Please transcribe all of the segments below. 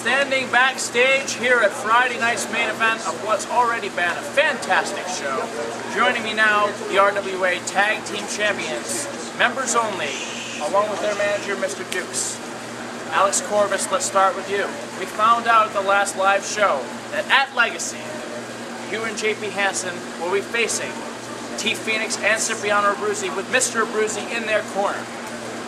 standing backstage here at Friday night's main event of what's already been a fantastic show. Joining me now, the RWA Tag Team Champions, members only, along with their manager, Mr. Dukes. Alex Corvus, let's start with you. We found out at the last live show that at Legacy, you and JP Hansen will be facing T Phoenix and Cipriano Abruzzi with Mr. Abruzzi in their corner.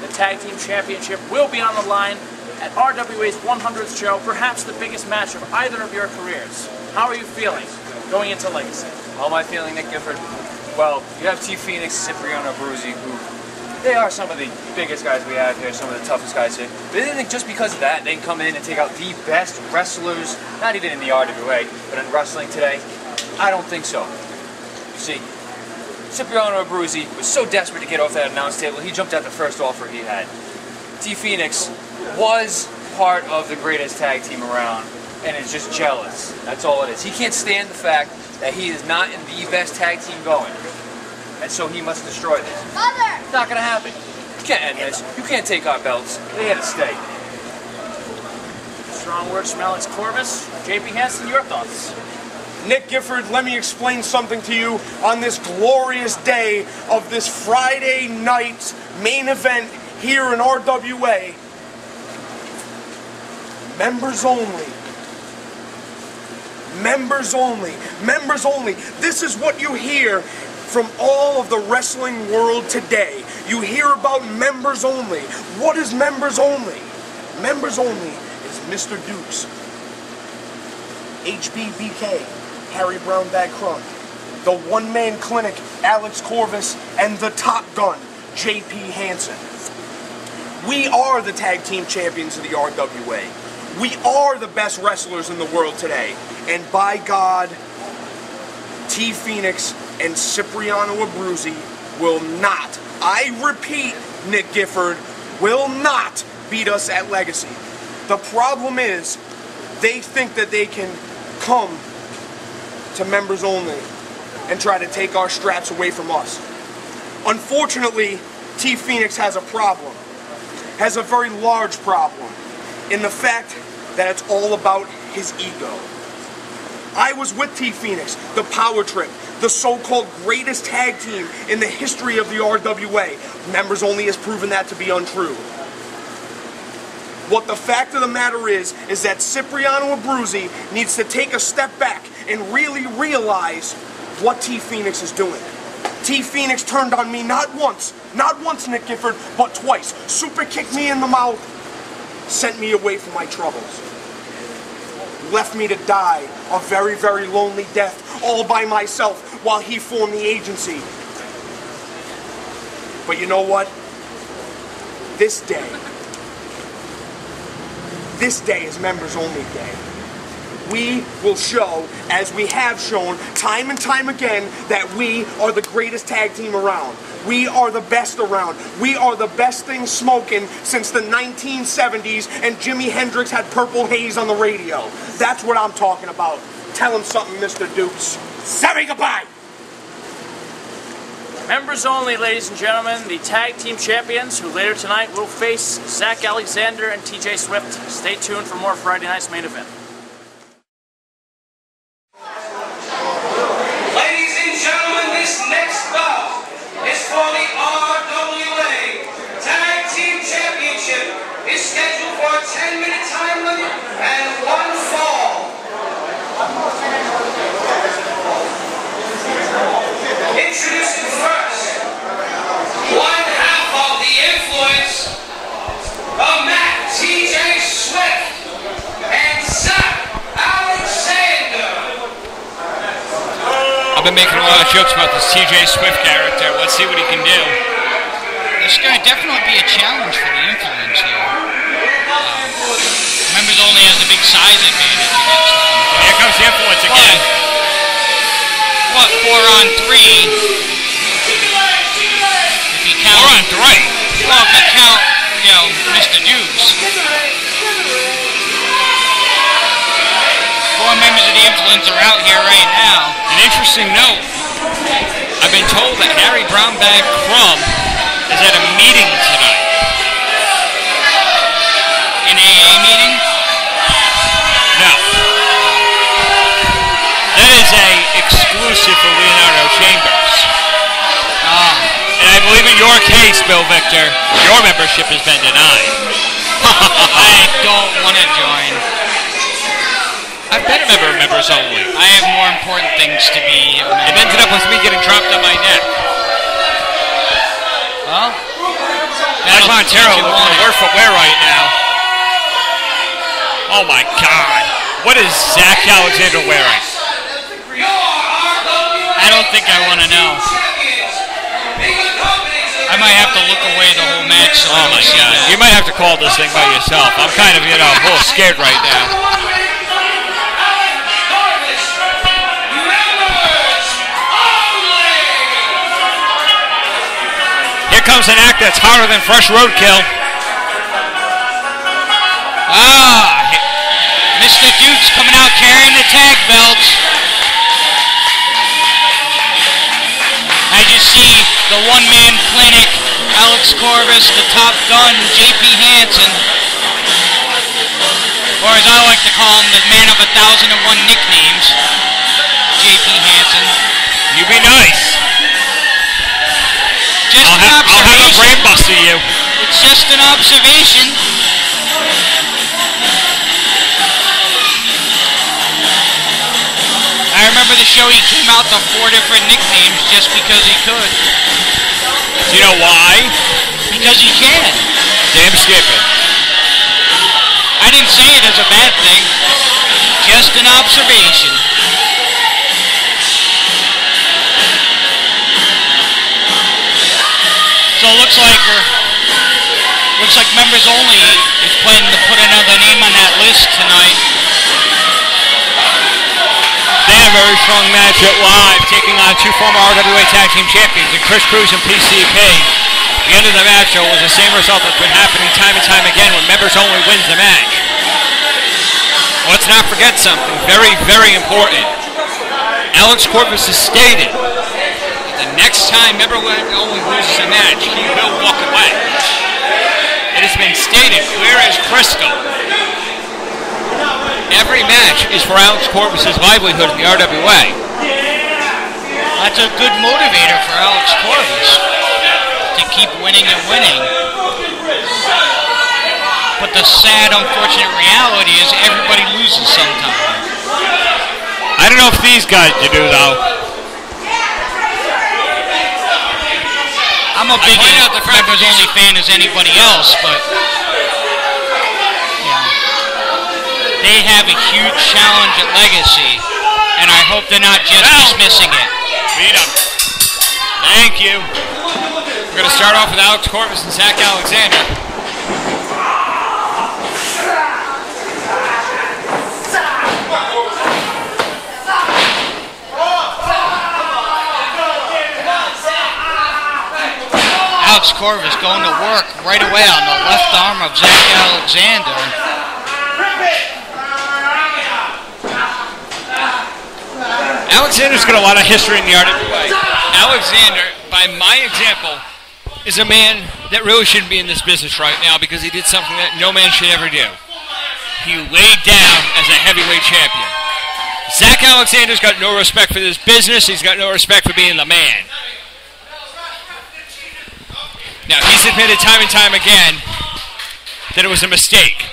The Tag Team Championship will be on the line at RWA's 100th show, perhaps the biggest match of either of your careers. How are you feeling going into Legacy? How am I feeling, Nick Gifford? Well, you have T Phoenix, Cipriano Abruzzi, who they are some of the biggest guys we have here, some of the toughest guys here. But I didn't think just because of that, they can come in and take out the best wrestlers, not even in the RWA, but in wrestling today. I don't think so. You see, Cipriano Abruzzi was so desperate to get off that announce table, he jumped at the first offer he had. T Phoenix was part of the greatest tag team around, and is just jealous. That's all it is. He can't stand the fact that he is not in the best tag team going, and so he must destroy this. Mother! It's not going to happen. You can't end this. You can't take our belts. They had to stay. Strong words from Alex Corvus. JP Hansen, your thoughts? Nick Gifford, let me explain something to you on this glorious day of this Friday night main event here in RWA. Members only. Members only. Members only. This is what you hear from all of the wrestling world today. You hear about members only. What is members only? Members only is Mr. Dukes, HBBK, Harry Brownback Crump, the one-man clinic, Alex Corvus, and the Top Gun, JP Hansen. We are the tag team champions of the RWA. We are the best wrestlers in the world today. And by God, T Phoenix and Cipriano Abruzzi will not, I repeat, Nick Gifford, will not beat us at Legacy. The problem is, they think that they can come to members only and try to take our straps away from us. Unfortunately, T Phoenix has a problem, has a very large problem, in the fact that it's all about his ego. I was with T Phoenix, the Power Trip, the so-called greatest tag team in the history of the RWA. Members only has proven that to be untrue. What the fact of the matter is that Cipriano Abruzzi needs to take a step back and really realize what T Phoenix is doing. T Phoenix turned on me not once, Nick Gifford, but twice. Super kicked me in the mouth, sent me away from my troubles. Left me to die a very, very lonely death all by myself while he formed the agency. But you know what? This day is members only day. We will show, as we have shown time and time again, that we are the greatest tag team around. We are the best around. We are the best thing smoking since the 1970s and Jimi Hendrix had Purple Haze on the radio. That's what I'm talking about. Tell him something, Mr. Dukes. Say goodbye! Members only, ladies and gentlemen, the Tag Team Champions, who later tonight will face Zach Alexander and TJ Swift. Stay tuned for more Friday night's main event. Ladies and gentlemen, this next bout is for the RWA Tag Team Championship. It's scheduled for a 10-minute time limit and one fall. Introducing first, one half of the Influence, the Matt TJ Swift and Zach Alexander. I've been making a lot of jokes about this TJ Swift character. Let's see what he can do. This guy definitely be a challenge for the Influence here. Members only has a big size advantage against them. Here comes the Influence again. What, 4 on 3? If you count 4 on 3? Well, if you count, you know, Mr. Dukes. 4 members of the Influence are out here right now. An interesting note. I've been told that Harry Brownback Crump is at a meeting tonight. An AA meeting? listed for Leonardo Chambers. And I believe in your case, Bill Victor, your membership has been denied. I don't want to join. I've been a member of Members Only. I have more important things to be. It ended up with me getting dropped on my neck. Well, Mike Montero looking for word for wear right now. Oh my God. What is Zach Alexander wearing? I don't think I want to know. I might have to look away the whole match. So oh my God. You might have to call this thing by yourself. I'm kind of, a little scared right now. Here comes an act that's hotter than fresh roadkill. Mr. Duke's coming out carrying the tag belts. As you see, the one-man clinic, Alex Corvus, the Top Gun, JP Hansen, or as I like to call him, the man of 1,001 nicknames, JP Hansen. You be nice. Just I'll have a brain buster you. It's just an observation. I remember the show he came out to 4 different nicknames just because he could. Do you know why? Because he can. Damn skipping. I didn't say it as a bad thing. Just an observation. So it looks like Members Only is planning to put another name on that list tonight. They have a very strong matchup live, taking on two former RWA Tag Team Champions, and Chris Cruz and PCP. The end of the match was the same result that's been happening time and time again when Members Only wins the match. Let's not forget something very, very important. Alex Corvus has stated that the next time Members Only loses a match, he will walk away. It has been stated clear as crystal. Every match is for Alex Corvus' livelihood in the RWA. That's a good motivator for Alex Corvus to keep winning and winning. But the sad, unfortunate reality is everybody loses sometime. I don't know if these guys do though. I'm a big Members Only fan as anybody else, but they have a huge challenge at Legacy, and I hope they're not just dismissing it. Beat him. Thank you. We're going to start off with Alex Corvus and Zach Alexander. Alex Corvus going to work right away on the left arm of Zach Alexander. Alexander's got a lot of history in the RWA. Alexander, by my example, is a man that really shouldn't be in this business right now because he did something that no man should ever do. He laid down as a heavyweight champion. Zach Alexander's got no respect for this business. He's got no respect for being the man. Now, he's admitted time and time again that it was a mistake,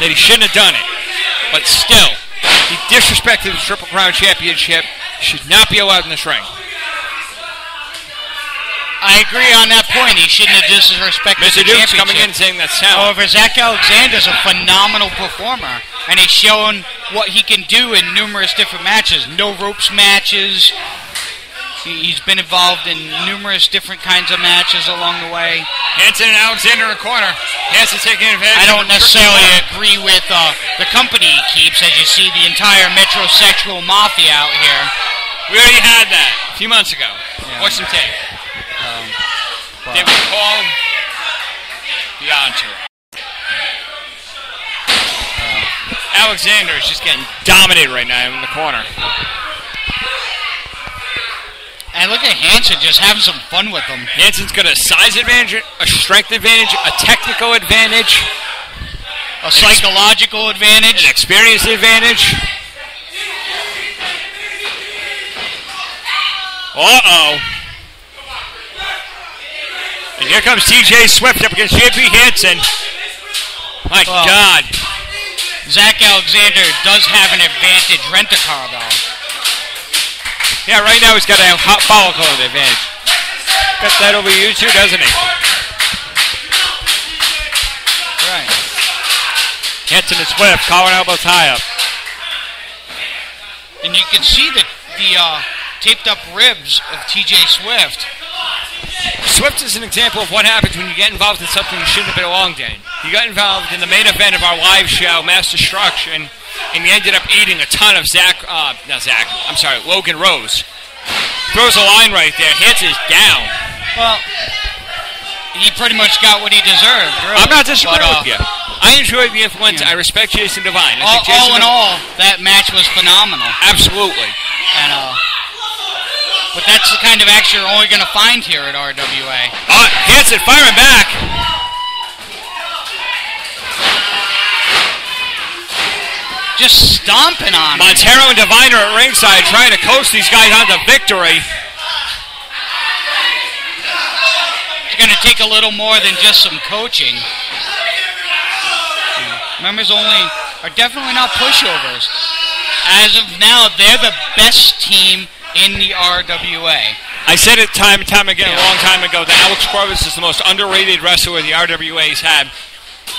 that he shouldn't have done it. But still, he disrespected the Triple Crown Championship. Should not be allowed in this ring. I agree on that point. He shouldn't have disrespected Mr. the Duke's championship. coming in saying that's sound. However, Zach Alexander's a phenomenal performer, and he's shown what he can do in numerous different matches. No ropes matches. He's been involved in numerous different kinds of matches along the way. Hansen and Alexander in the corner. Hansen taking advantage. I don't necessarily agree with the company he keeps, as you see the entire metrosexual mafia out here. We already had that a few months ago. Yeah. Watch some tape. They were called the Entourage. Alexander is just getting dominated right now in the corner. And look at Hansen just having some fun with them. Hansen's got a size advantage, a strength advantage, a technical advantage, a psychological advantage, an experience advantage. Uh-oh. And here comes TJ Swift up against JP Hansen. My God. Zach Alexander does have an advantage rent-a-car, though. Yeah, right now he's got a hot follicle advantage. Got that over you too, doesn't he? Right. Hansen and Swift, collar and elbow tie-up. And you can see the taped-up ribs of TJ Swift. Swift is an example of what happens when you get involved in something you shouldn't have belonged in. You got involved in the main event of our live show, Mass Destruction, and you ended up eating a ton of Logan Rose. Throws a line right there. Hansen is down. Well, he pretty much got what he deserved, really. I'm not disagreeing with you. I enjoyed the influence. I respect Jason Devine. All in all, that match was phenomenal. Absolutely. And but that's the kind of action you're only going to find here at RWA. Hansen firing back. Just stomping on him. Montero and Devine are at ringside trying to coast these guys onto victory. It's going to take a little more than just some coaching. Members only are definitely not pushovers. As of now, they're the best team in the RWA. I said it time and time again a long time ago that Alex Corvus is the most underrated wrestler the RWA's had.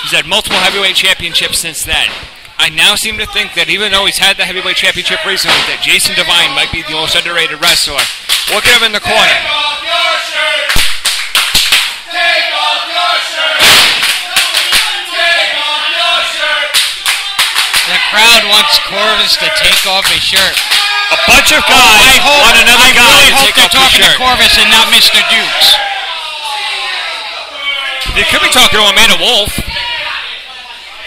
He's had multiple heavyweight championships since then. I now seem to think that even though he's had the heavyweight championship recently, that Jason Devine might be the most underrated wrestler. Look at him in the corner. Take off your shirt! Take off your shirt! Take off your shirt! The crowd wants Corvus to take off his shirt. A bunch of guys want another guy really to hope take they're off his talking shirt. to Corvus and not Mr. Dukes. They could be talking to Amanda Wolf.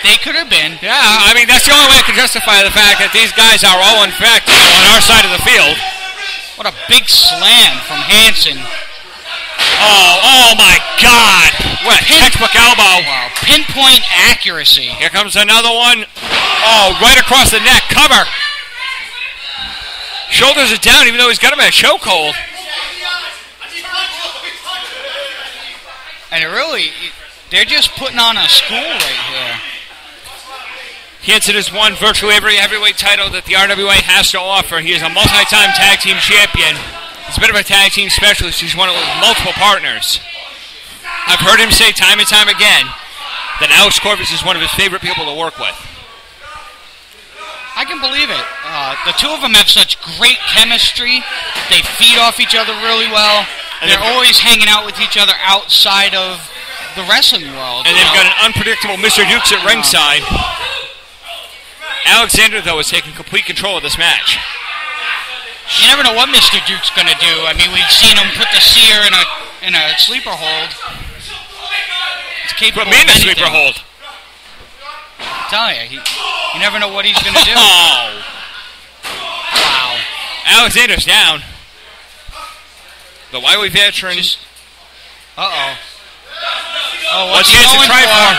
They could have been. Yeah, I mean, that's the only way I can justify the fact that these guys are all, in fact, on our side of the field. What a big slam from Hansen. Oh my God. What a textbook elbow. Wow, pinpoint accuracy. Here comes another one. Oh, right across the neck. Cover. Shoulders are down even though he's got him in a chokehold. And they're just putting on a school right here. Hansen has won virtually every heavyweight title that the RWA has to offer. He is a multi-time tag team champion. He's a bit of a tag team specialist. He's won it with multiple partners. I've heard him say time and time again that Alex Corvus is one of his favorite people to work with. I can believe it. The two of them have such great chemistry. They feed off each other really well. They're always hanging out with each other outside of the wrestling world. And they've got an unpredictable Mr. Dukes at ringside. Alexander, though, is taking complete control of this match. You never know what Mr. Duke's going to do. I mean, we've seen him put the seer in a sleeper hold. He's capable of anything. Sleeper hold. I tell you, you never know what he's going to do. Oh. Wow. Alexander's down. The Wiley veteran. Uh-oh. Oh, what's he Hansen going try for?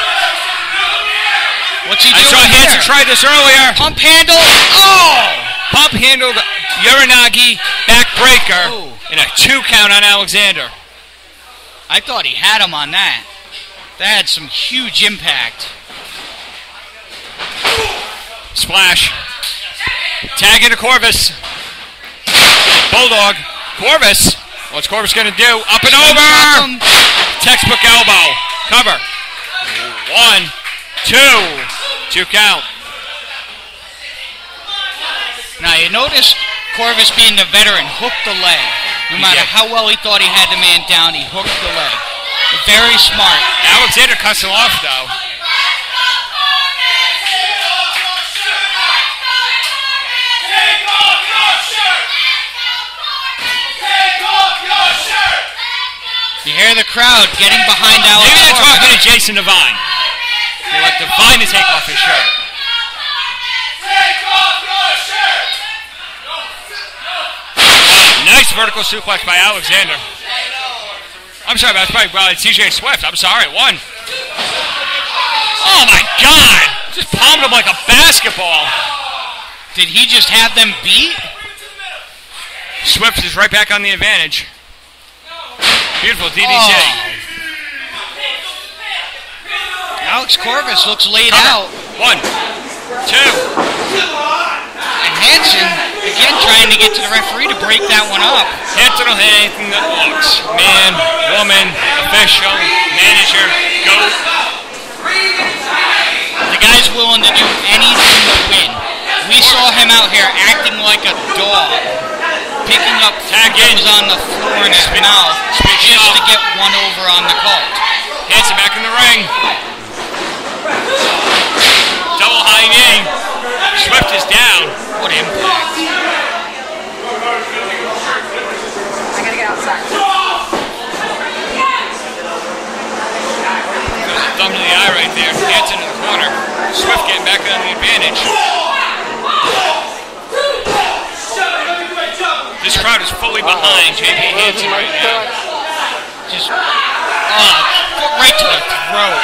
What's he doing? I saw Hansen try this earlier. Pump handle. Oh! Pump handled Uranagi backbreaker and a 2 count on Alexander. I thought he had him on that. That had some huge impact. Splash. Tag into Corvus. Bulldog. Corvus. What's Corvus going to do? Up and over. Textbook elbow. Cover. 1, 2. 2 count. Now you notice Corvus, being the veteran, hooked the leg. No matter how well he thought he had the man down, he hooked the leg. Very smart. Alexander cuts him off, though. You hear the crowd getting behind Alex. Maybe they're talking to Jason Devine. They want Devine to take off his shirt. Take off your shirt! Nice vertical suplex by Alexander. I'm sorry, that's probably TJ Swift. I'm sorry, 1. Oh my God! Just palmed him like a basketball. Did he just have them beat? Swift is right back on the advantage. Beautiful DDT. Oh. Alex Corvus looks laid out. 1, 2. And Hanson, again, trying to get to the referee to break that one up. Hanson will hit anything that looks. Man, woman, official, manager, goat. The guy's willing to do anything to win. We saw him out here acting like a dog, picking up tags on the floor in his mouth just to get one over on the cult. Hanson back in the ring. Double high knee. Swift is down. What impact. I gotta get outside. There's a thumb to the eye right there. Hanson in the corner. Swift getting back on the advantage. This crowd is fully behind JP Hanson right now. Just, foot right to the throat.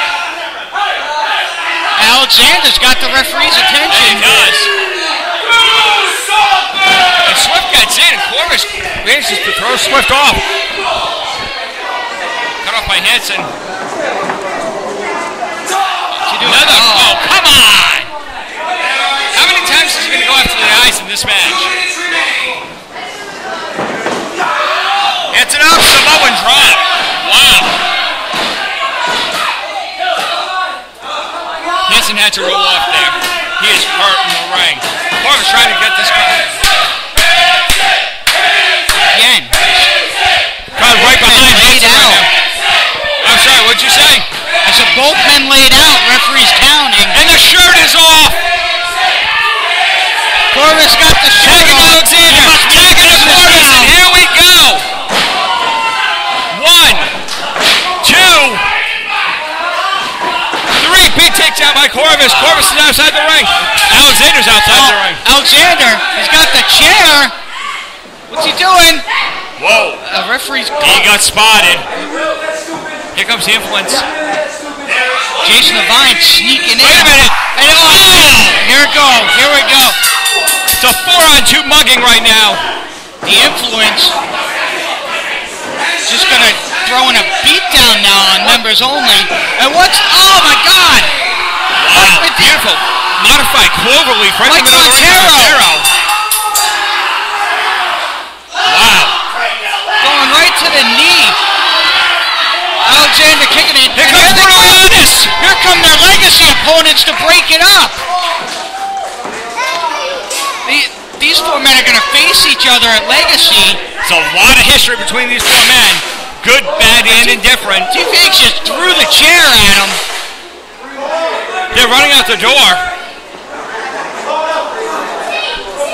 Alexander's got the referee's attention. He does. And Swift gets in, and Corvus manages to throw Swift off. Cut off by Hanson. Another. Oh, come on! How many times is he going to go after the ice in this match? Hanson up, Samoan drop. Wow. Hanson had to roll off there. He is hurt in the ring. Corvus trying to get this crowd. Again. Crowd right behind Hanson right now. I'm sorry, what'd you say? I said both men laid out, referee's counting. And the shirt is off! Corvus got the shirt Tagging off. Alexander! Tagging to Corvus, and here we go! 1, 2, 3. Big takedown by Corvus. Corvus is outside the ring. Alexander's outside the ring. Alexander, he's got the chair. What's he doing? Whoa. The referee's He got spotted. Here comes the influence. Jason Devine sneaking in. Wait a minute. And here it goes. Here we go. It's a 4-on-2 mugging right now. The influence just gonna throw in a beatdown now on members only. And what's? Oh my God! Wow. Beautiful. Modified cloverleaf right Mike in the middle of the ring. Montero. Wow. Going right to the knee. Alexander kicking it. Here comes Bruno Rodis. Here come their legacy opponents to break it up. These four men are going to face each other at Legacy. It's a lot of history between these four men. Good, bad, and indifferent. T. Phoenix just threw the chair at him. They're running out the door.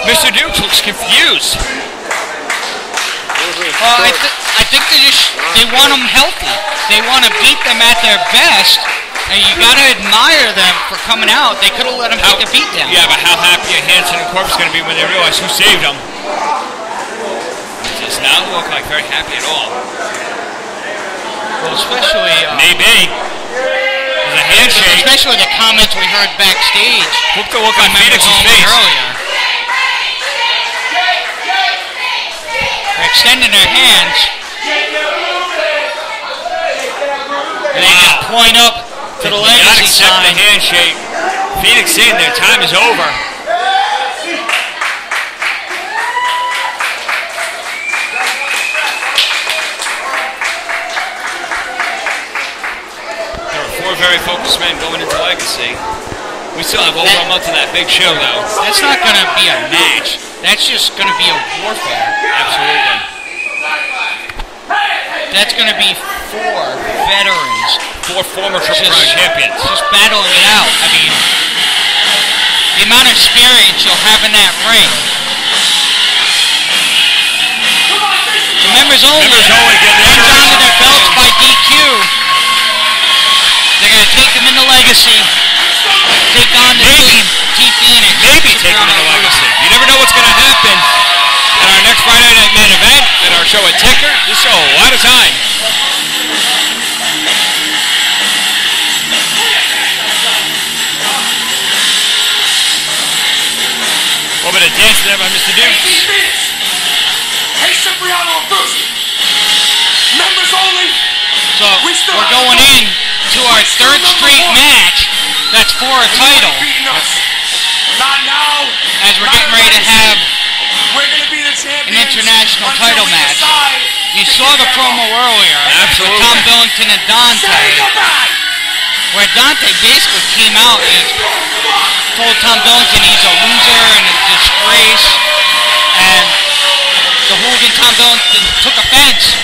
Mr. Dukes looks confused. I think they want them healthy. They want to beat them at their best. And you got to admire them for coming out. They could have let them take a beat down. Yeah, but how happy are Hanson and Corpus going to be when they realize who saved them? It does not look like very happy at all. Well, especially... Maybe. There's a handshake. Especially the comments we heard backstage. Look the look on Phoenix's face. Earlier. They're extending their hands. And they just point up to the legacy not accept sign. the handshake. Phoenix saying their time is over. There are four very focused men going into Legacy. We still have over a month of that big show, though. That's not going to be a match. That's just going to be a warfare. Absolutely. That's going to be four veterans. Four former Triple Crown champions. Just battling it out. I mean, the amount of experience you'll have in that ring. The members only get hands onto their belts by DQ. They're going to take them into Legacy. Take on the team, T. Phoenix. Maybe take them into Legacy. You never know what's going to happen. At our next Friday night main event, at our show at Ticker, this show a lot of time. A little bit of dancing there by Mr. Dukes. Cipriano and Bruce. Members only. So we're going in to our third straight match. That's for a title. Not now. As we're getting ready to have We're gonna be the champions. an international title until we match. decide You to saw the kick promo out. earlier with Tom Billington and Dante, Say goodbye. where Dante basically came out and told Tom Billington he's a loser and a disgrace, and the hooligan Tom Billington took offense